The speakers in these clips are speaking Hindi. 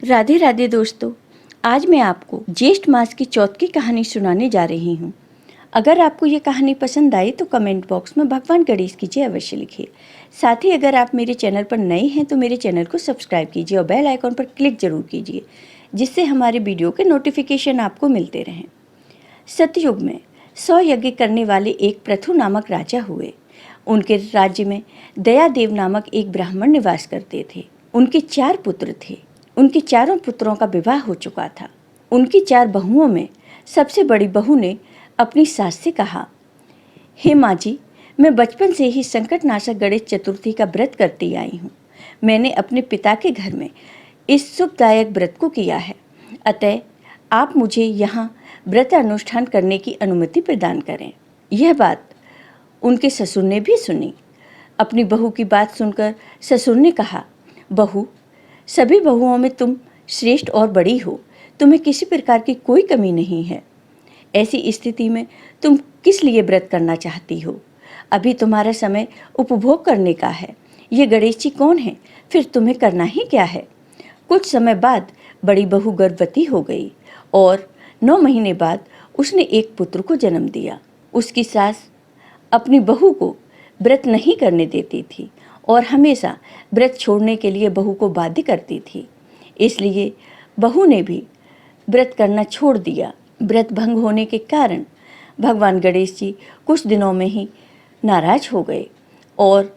राधे राधे दोस्तों, आज मैं आपको ज्येष्ठ मास की चौथ की कहानी सुनाने जा रही हूँ। अगर आपको ये कहानी पसंद आई तो कमेंट बॉक्स में भगवान गणेश की जय अवश्य लिखिए। साथ ही अगर आप मेरे चैनल पर नए हैं तो मेरे चैनल को सब्सक्राइब कीजिए और बेल आइकॉन पर क्लिक जरूर कीजिए, जिससे हमारे वीडियो के नोटिफिकेशन आपको मिलते रहें। सतयुग में 100 यज्ञ करने वाले एक पृथु नामक राजा हुए। उनके राज्य में दयादेव नामक एक ब्राह्मण निवास करते थे। उनके 4 पुत्र थे। उनके चारों पुत्रों का विवाह हो चुका था। उनकी 4 बहुओं में सबसे बड़ी बहू ने अपनी सास से कहा, हे माँ जी, मैं बचपन से ही संकटनाशक गणेश चतुर्थी का व्रत करती आई हूँ। मैंने अपने पिता के घर में इस शुभदायक व्रत को किया है, अतः आप मुझे यहाँ व्रत अनुष्ठान करने की अनुमति प्रदान करें। यह बात उनके ससुर ने भी सुनी। अपनी बहू की बात सुनकर ससुर ने कहा, बहू, सभी बहुओं में तुम श्रेष्ठ और बड़ी हो, तुम्हें किसी प्रकार की कोई कमी नहीं है। ऐसी स्थिति में तुम किस लिए व्रत करना चाहती हो? अभी तुम्हारा समय उपभोग करने का है। ये गणेश जी कौन है? फिर तुम्हें करना ही क्या है? कुछ समय बाद बड़ी बहू गर्भवती हो गई और 9 महीने बाद उसने एक पुत्र को जन्म दिया। उसकी सास अपनी बहू को व्रत नहीं करने देती थी और हमेशा व्रत छोड़ने के लिए बहू को बाध्य करती थी। इसलिए बहू ने भी व्रत करना छोड़ दिया। व्रत भंग होने के कारण भगवान गणेश जी कुछ दिनों में ही नाराज हो गए और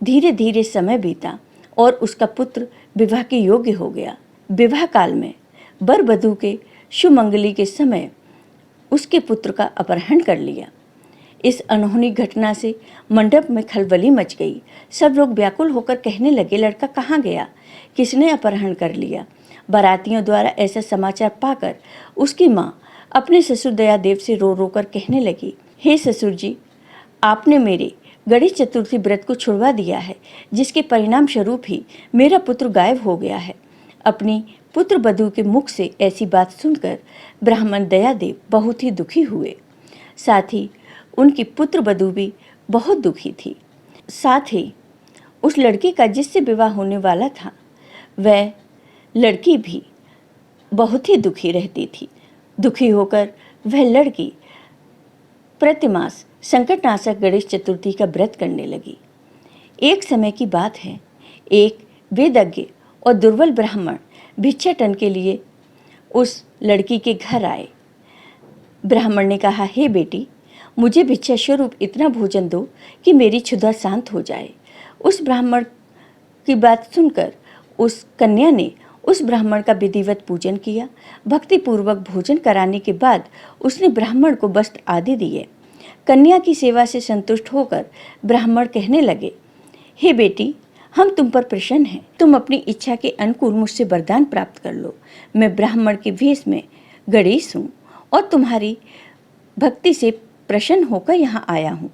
धीरे धीरे समय बीता और उसका पुत्र विवाह के योग्य हो गया। विवाह काल में वर वधू के सुमंगली के समय उसके पुत्र का अपहरण कर लिया। इस अनहोनी घटना से मंडप में खलबली मच गई। सब लोग व्याकुल होकर कहने लगे, लड़का कहाँ गया? किसने अपहरण कर लिया? बारातियों द्वारा ऐसा समाचार पाकर उसकी माँ अपने ससुर दयादेव से रो रो कर कहने लगी, हे ससुर जी, आपने मेरे गणेश चतुर्थी व्रत को छुड़वा दिया है, जिसके परिणाम स्वरूप ही मेरा पुत्र गायब हो गया है। अपनी पुत्र वधू के मुख से ऐसी बात सुनकर ब्राह्मण दयादेव बहुत ही दुखी हुए। साथ ही उनकी पुत्र वधू भी बहुत दुखी थी। साथ ही उस लड़की का जिससे विवाह होने वाला था, वह लड़की भी बहुत ही दुखी रहती थी। दुखी होकर वह लड़की प्रतिमास संकटनाशक गणेश चतुर्थी का व्रत करने लगी। एक समय की बात है, एक वेदज्ञ और दुर्बल ब्राह्मण भिक्षाटन के लिए उस लड़की के घर आए। ब्राह्मण ने कहा, हे बेटी, मुझे भिक्षा स्वरूप इतना भोजन दो कि मेरी क्षुधा शांत हो जाए। उस ब्राह्मण की बात सुनकर उस कन्या ने उस ब्राह्मण का विधिवत पूजन किया। भक्तिपूर्वक भोजन कराने के बाद उसने ब्राह्मण को वस्त्र आदि दिए। कन्या की सेवा से संतुष्ट होकर ब्राह्मण कहने लगे, हे बेटी, हम तुम पर प्रसन्न हैं। तुम अपनी इच्छा के अनुकूल मुझसे वरदान प्राप्त कर लो। मैं ब्राह्मण के वेश में गणेश हूँ और तुम्हारी भक्ति से प्रसन्न होकर यहाँ आया हूँ।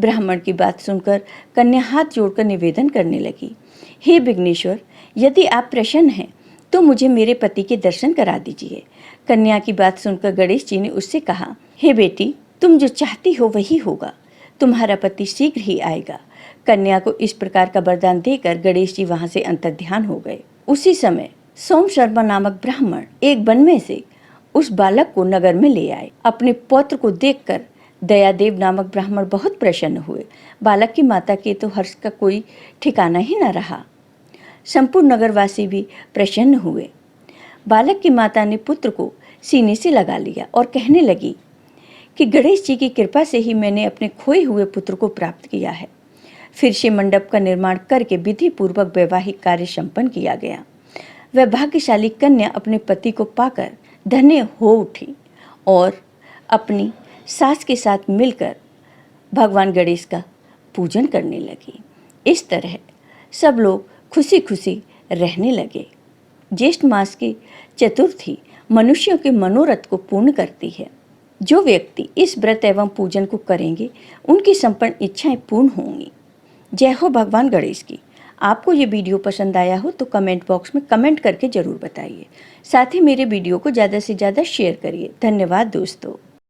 ब्राह्मण की बात सुनकर कन्या हाथ जोड़कर निवेदन करने लगी, हे विघ्नेश्वर, यदि आप प्रसन्न हैं तो मुझे मेरे पति के दर्शन करा दीजिए। कन्या की बात सुनकर गणेश जी ने उससे कहा, हे बेटी, तुम जो चाहती हो वही होगा। तुम्हारा पति शीघ्र ही आएगा। कन्या को इस प्रकार का वरदान देकर गणेश जी वहां से अंतर्ध्यान हो गए। उसी समय सोम शर्मा नामक ब्राह्मण एक वन में से उस बालक को नगर में ले आए। अपने पौत्र को देखकर दयादेव नामक ब्राह्मण बहुत प्रसन्न हुए। बालक की माता के तो हर्ष का कोई ठिकाना ही न रहा। संपूर्ण नगरवासी भी प्रसन्न हुए। बालक की माता ने पुत्र को सीने से लगा लिया और कहने लगी कि गणेश जी की कृपा से ही मैंने अपने खोए हुए पुत्र को प्राप्त किया है। फिर से मंडप का निर्माण करके विधि पूर्वक वैवाहिक कार्य संपन्न किया गया। वह भाग्यशाली कन्या अपने पति को पाकर धन्य हो उठी और अपनी सास के साथ मिलकर भगवान गणेश का पूजन करने लगी। इस तरह सब लोग खुशी खुशी रहने लगे। ज्येष्ठ मास की चतुर्थी मनुष्यों के मनोरथ को पूर्ण करती है। जो व्यक्ति इस व्रत एवं पूजन को करेंगे, उनकी संपूर्ण इच्छाएं पूर्ण होंगी। जय हो भगवान गणेश की। आपको ये वीडियो पसंद आया हो तो कमेंट बॉक्स में कमेंट करके ज़रूर बताइए। साथ ही मेरे वीडियो को ज़्यादा से ज़्यादा शेयर करिए। धन्यवाद दोस्तों।